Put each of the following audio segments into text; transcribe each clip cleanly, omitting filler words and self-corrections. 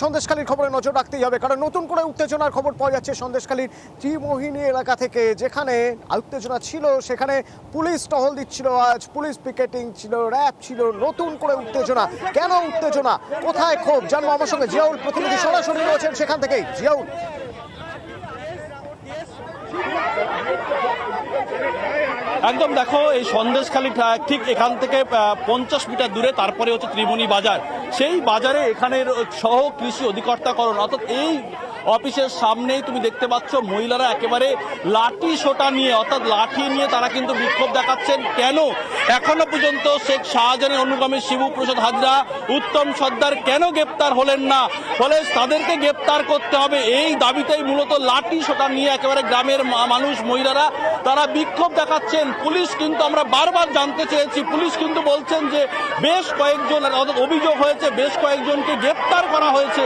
সন্দেশখালীর খবরে নজর রাখতেই হবে, কারণ নতুন করে উত্তেজনার খবর পাওয়া যাচ্ছে সন্দেশখালীর ত্রিমোহিনী এলাকা থেকে। যেখানে উত্তেজনা ছিল সেখানে পুলিশ টহল দিচ্ছিল, আজ পুলিশ পিকেটিং ছিল, র্যাব ছিল। নতুন করে উত্তেজনা, কেন উত্তেজনা, কোথায় ক্ষোভ, জানবো। আমার সঙ্গে জিয়াউল প্রতিনিধি সরাসরি রয়েছেন সেখান থেকেই। জিয়াউল, একদম দেখো, এই সন্দেশখালী ঠিক এখান থেকে 50 মিটার দূরে তারপরে হচ্ছে ত্রিমোহিনী বাজার। সেই বাজারে এখানের সহ কৃষি অধিকর্তাকরণ অর্থাৎ এই অফিসের সামনেই তুমি দেখতে পাচ্ছ মহিলারা একেবারে লাঠি সোটা নিয়ে অর্থাৎ লাঠি নিয়ে তারা কিন্তু বিক্ষোভ দেখাচ্ছেন। কেন এখনো পর্যন্ত শেখ শাহজাহানের অনুগামী শিবু প্রসাদ হাজরা, উত্তম সর্দার কেন গ্রেপ্তার হলেন না? ফলে তাদেরকে গ্রেপ্তার করতে হবে, এই দাবিতেই মূলত লাঠি সোটা নিয়ে একেবারে গ্রামের মানুষ মহিলারা তারা বিক্ষোভ দেখাচ্ছেন। পুলিশ কিন্তু, আমরা বারবার জানতে চেয়েছি, পুলিশ কিন্তু বলছেন যে বেশ কয়েকজন অভিযোগ হয়েছে, বেশ কয়েকজনকে গ্রেপ্তার করা হয়েছে।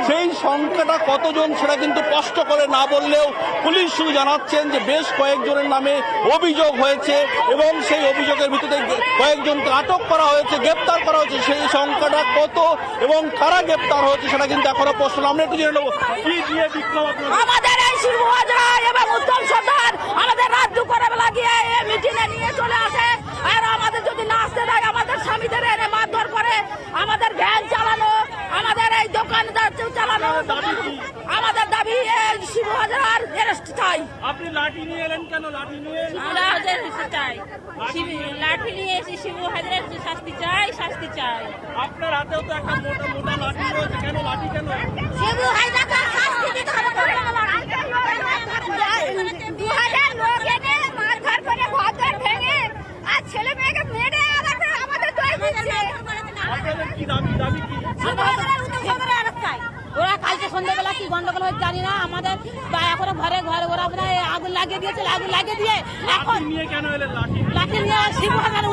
সেই সংখ্যাটা কতজন সেটা কিন্তু স্পষ্ট করে না বললেও পুলিশ শুধু জানাচ্ছেন যে বেশ কয়েকজনের নামে অভিযোগ হয়েছে এবং সেই অভিযোগের ভিত্তিতে কয়েকজনকে আটক করা হয়েছে, গ্রেপ্তার করা হয়েছে। সেই সংখ্যাটা কত এবং কারা গ্রেপ্তার হয়েছে সেটা কিন্তু এখনো প্রশ্ন। আমরা একটু জেনে নেবো কি দিয়ে বিক্ষোভ। আমাদের এই শিবু হাজরা এবং উত্তম সর্দার আমাদের রাত দুপুরে বেলা গিয়ে মিটিংয়ে নিয়ে চলে আসে, আর আমাদের যদি না আসতে দেয় আমাদের স্বামীদের এনে মারধর করে, আমাদের ভ্যান চালানো, আমাদের এই দোকানদার চালানো। আমাদের দাবি শিবু হাজরার অ্যারেস্ট চাই। আপনি লাঠি নিয়ে এলেন কেন? লাঠি নিয়ে আমরা চাই, লাঠি নিয়ে এসে শিবু হাজরার শাস্তি চাই, শাস্তি চাই। আপনার হাতেও তো একটা মোটা মোটা লাঠি রয়েছে, কেন লাঠি কেন? শিবু হাজরাকে শাস্তি দিতে হবে। 2000 লোক এনে মারধর করে ঘর ভেঙে আর ছেলে মেয়েকে মেরে আমাদের দই দিচ্ছে। আপনাদের কি দাবি কি? ওরা কালকে সন্ধ্যাবেলা কি গন্ডগোল হয়েছে জানি না, আমাদের দয়া করে ঘরে ঘরে ওরা আগুন লাগিয়ে দিয়েছিল, আগুন লাগিয়ে দিয়ে এখন নিয়ে কেন এলেন লাঠি? লাঠি নিয়ে শিবু হাজার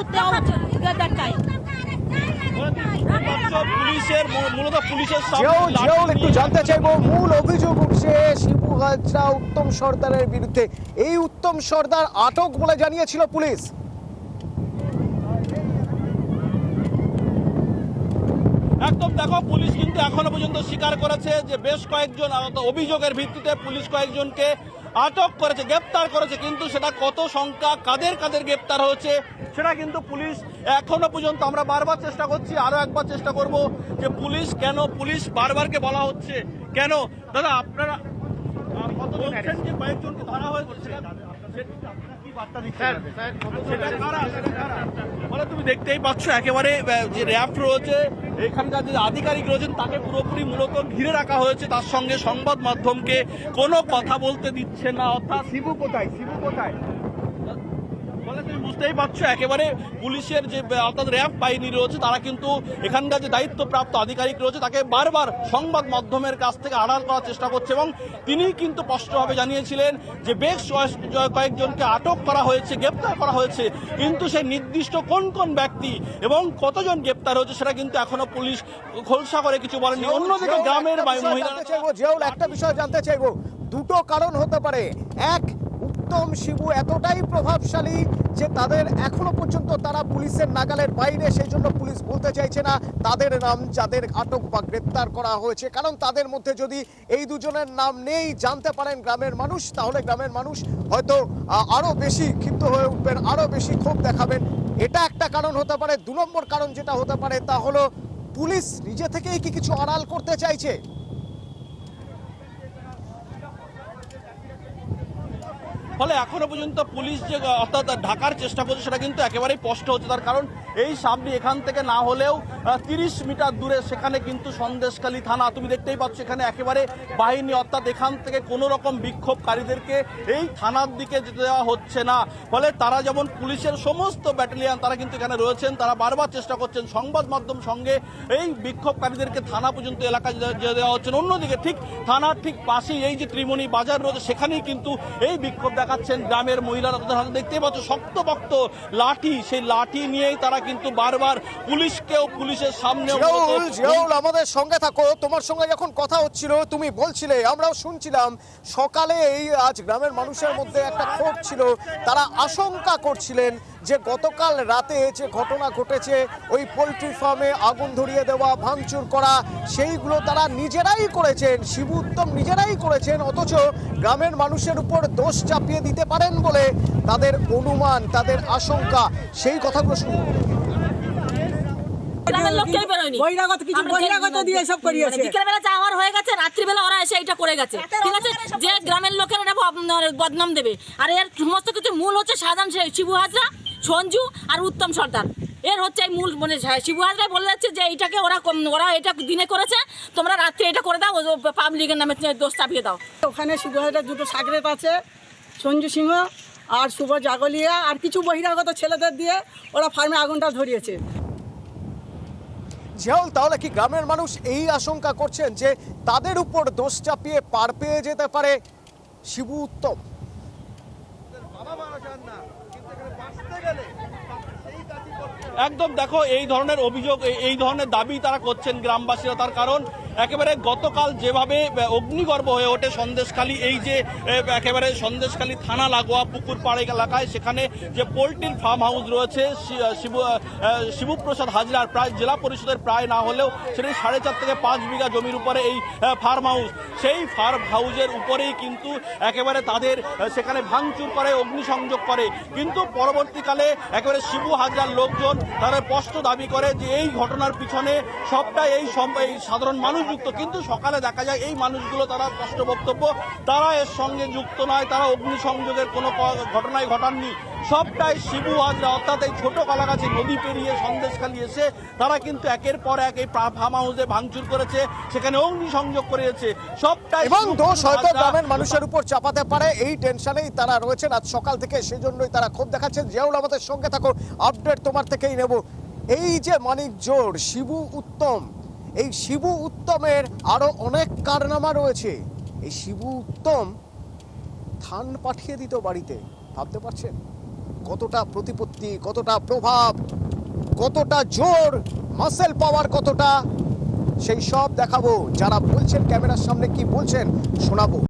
চাই। পুলিশের মূলত পুলিশের জিয়াউল, একটু জানতে চাইবো, মূল অভিযোগ উঠছে শিবু হাজরা উত্তম সর্দারের বিরুদ্ধে। এই উত্তম সর্দার আটক বলে জানিয়েছিল পুলিশ। একদম দেখো, পুলিশ কিন্তু এখনো পর্যন্ত স্বীকার করেছে যে বেশ কয়েকজন অভিযোগের ভিত্তিতে পুলিশ কয়েকজনকে আটক করেছে, গ্রেপ্তার করেছে, কিন্তু সেটা কত সংখ্যা, কাদের কাদের গ্রেপ্তার হয়েছে সেটা কিন্তু পুলিশ এখনো পর্যন্ত, আমরা বারবার চেষ্টা করছি, আরো একবার চেষ্টা করব যে পুলিশ কেন, পুলিশ বারবারকে বলা হচ্ছে কেন। দাদা, আপনারা বলছেন যে কয়েকজনকে ধরা হয়েছে, মানে তুমি দেখতেই পাচ্ছ একেবারে যে র্যাব রয়েছে, এখানকার যে আধিকারিক রয়েছেন তাকে পুরোপুরি মূলত ঘিরে রাখা হয়েছে, তার সঙ্গে সংবাদ মাধ্যমকে কোনো কথা বলতে দিচ্ছে না। অর্থাৎ শিবু কোথায়, শিবু কোথায়, বলে তুমি বুঝতেই পারছো একেবারে পুলিশের যে অর্থাৎ র্যাব বাহিনী রয়েছে তারা কিন্তু এখানকার যে দায়িত্বপ্রাপ্ত আধিকারিক রয়েছে তাকে বারবার সংবাদ মাধ্যমের কাছ থেকে আড়াল করার চেষ্টা করছে এবং তিনি কিন্তু স্পষ্টভাবে জানিয়েছিলেন যে বেশ কয়েকজনকে আটক করা হয়েছে, গ্রেপ্তার করা হয়েছে, কিন্তু সেই নির্দিষ্ট কোন কোন ব্যক্তি এবং কতজন গ্রেপ্তার হয়েছে সেটা কিন্তু এখনো পুলিশ খোলসা করে কিছু বলেনি। অন্যদিকে গ্রামের মহিলা, জিয়াউল, একটা বিষয় জানতে চাইবো, দুটো কারণ হতে পারে। এক, উত্তম শিবু এতটাই প্রভাবশালী যে তাদের এখনো পর্যন্ত তারা পুলিশের নাগালের বাইরে, সেই জন্য পুলিশ বলতে চাইছে না তাদের নাম যাদের আটক বা গ্রেপ্তার করা হয়েছে, কারণ তাদের মধ্যে যদি এই দুজনের নাম নেই জানতে পারেন গ্রামের মানুষ, তাহলে গ্রামের মানুষ হয়তো আরো বেশি ক্ষিপ্ত হয়ে উঠবেন, আরো বেশি ক্ষোভ দেখাবেন। এটা একটা কারণ হতে পারে। 2 নম্বর কারণ যেটা হতে পারে তা হলো পুলিশ নিজে থেকেই কি কিছু আড়াল করতে চাইছে। ফলে এখনো পর্যন্ত পুলিশ যে অর্থাৎ ঢাকার চেষ্টা করছে সেটা কিন্তু একেবারেই স্পষ্ট হচ্ছে। তার কারণ এই সামনে এখান থেকে না হলেও 30 মিটার দূরে সেখানে কিন্তু সন্দেশখালী থানা, তুমি দেখতেই পাচ্ছ এখানে একেবারে বাহিনী, অর্থাৎ এখান থেকে কোনো রকম বিক্ষোভকারীদেরকে এই থানার দিকে যেতে দেওয়া হচ্ছে না। ফলে তারা যেমন পুলিশের সমস্ত ব্যাটালিয়ান তারা কিন্তু এখানে রয়েছেন, তারা বারবার চেষ্টা করছেন সংবাদ মাধ্যম সঙ্গে এই বিক্ষোভকারীদেরকে থানা পর্যন্ত এলাকায় যেতে দেওয়া হচ্ছে। অন্যদিকে ঠিক থানার ঠিক পাশেই এই যে ত্রিমোহিনী বাজার রয়েছে সেখানেই কিন্তু এই বিক্ষোভ দেখাচ্ছেন গ্রামের মহিলারা। তাদের হাতে দেখতেই পাচ্ছ শক্তপোক্ত লাঠি, সেই লাঠি নিয়েই তারা কিন্তু বারবার পুলিশকেও, পুলিশের সামনে। জিয়াউল, আমাদের সঙ্গে থাকো, তোমার সঙ্গে যখন কথা হচ্ছিল তুমি বলছিলে, আমরাও শুনছিলাম, সকালে এই আজ গ্রামের মানুষের মধ্যে একটা ক্ষোভ ছিল, তারা আশঙ্কা করছিলেন যে গতকাল রাতে যে ঘটনা ঘটেছে ওই পোলট্রি ফার্মে আগুন ধরিয়ে দেওয়া, ভাঙচুর করা, সেইগুলো তারা নিজেরাই করেছেন, শিবু উত্তম নিজেরাই করেছেন, অথচ গ্রামের মানুষের উপর দোষ চাপিয়ে দিতে পারেন বলে তাদের অনুমান, তাদের আশঙ্কা। সেই কথাগুলো শুনুন। গ্রামের লোক কেউ বেরোয়নি, বহিরাগত দিয়ে সব করিয়েছে। বিকেলবেলা যা আমার হয়ে গেছে, রাত্রিবেলা ওরা এসে এটা করে গেছে, ঠিক আছে, যে গ্রামের লোকের এটা বদনাম দেবে। আর এর সমস্ত কিছু মূল হচ্ছে সাধারণ শিবু হাজরা, সঞ্জু আর উত্তম সর্দার। এর হচ্ছে এই মূল, মানে শিবু হাজরা বলে যাচ্ছে যে এইটাকে ওরা এটা দিনে করেছে, তোমরা রাত্রে এটা করে দাও, পাবলিকের নামে দোষ চাপিয়ে দাও। ওখানে শিবু হাজরার দুটো সাগরেত আছে, সঞ্জু সিংহ আর শুভ জাগলিয়া, আর কিছু বহিরাগত ছেলেদের দিয়ে ওরা ফার্মে আগুনটা ধরিয়েছে। জিয়াউল, তাহলে কি গ্রামের মানুষ এই আশঙ্কা করছেন যে তাদের উপর দোষ চাপিয়ে পার পেয়ে যেতে পারে শিবু উত্তম? একদম দেখো, এই ধরনের অভিযোগ, এই ধরনের দাবি তারা করছেন গ্রামবাসীরা। তার কারণ একেবারে গতকাল যেভাবে অগ্নিগর্ভ হয়ে ওঠে সন্দেশখালী, এই যে একেবারে সন্দেশখালী থানা লাগোয়া পুকুর পাড়ে এলাকায়, সেখানে যে পোলট্রির ফার্ম হাউস রয়েছে শিবুপ্রসাদ হাজরার, প্রায় জেলা পরিষদের প্রায় না হলেও সেটি 4.5 থেকে 5 বিঘা জমির উপরে এই ফার্ম হাউস। সেই ফার্ম হাউসের উপরেই কিন্তু একেবারে তাদের সেখানে ভাঙচুর করে, অগ্নিসংযোগ করে। কিন্তু পরবর্তীকালে একেবারে শিবু হাজরার লোকজন তারা স্পষ্ট দাবি করে যে এই ঘটনার পিছনে সবটাই এই সাধারণ মানুষ যুক্ত। কিন্তু সকালে দেখা যায় এই মানুষগুলো তারা স্পষ্ট বক্তব্য, তারা এর সঙ্গে যুক্ত নয়, তারা অগ্নিসংযোগের কোনো ঘটনাই ঘটাননি। সবটাই শিবু হাজরা, অর্থাৎ এই ছোট কালাগাছি নদী পেরিয়ে সন্দেশখালী এসে তারা কিন্তু একের পর এক এই ফার্ম হাউসে ভাঙচুর করেছে, সেখানে অগ্নিসংযোগ করেছে। সবটাই এবং দোষ হয়তো গ্রামের মানুষের উপর চাপাতে পারে, এই টেনশনেই তারা রয়েছেন আজ সকাল থেকে, সেজন্যই তারা ক্ষোভ দেখাচ্ছেন। জিয়াউল, আমাদের সঙ্গে থাকো, আপডেট তোমার থেকেই নেব। এই যে মানিক জোড় শিবু উত্তম, এই শিবু উত্তমের আরো অনেক কারনামা রয়েছে। এই শিবু উত্তম ধান পাঠিয়ে দিত বাড়িতে, ভাবতে পারছেন কতটা প্রতিপত্তি, কতটা প্রভাব, কতটা জোর, মাসেল পাওয়ার কতটা, সেই সব দেখাবো। যারা বলছেন ক্যামেরার সামনে কি বলছেন শোনাবো।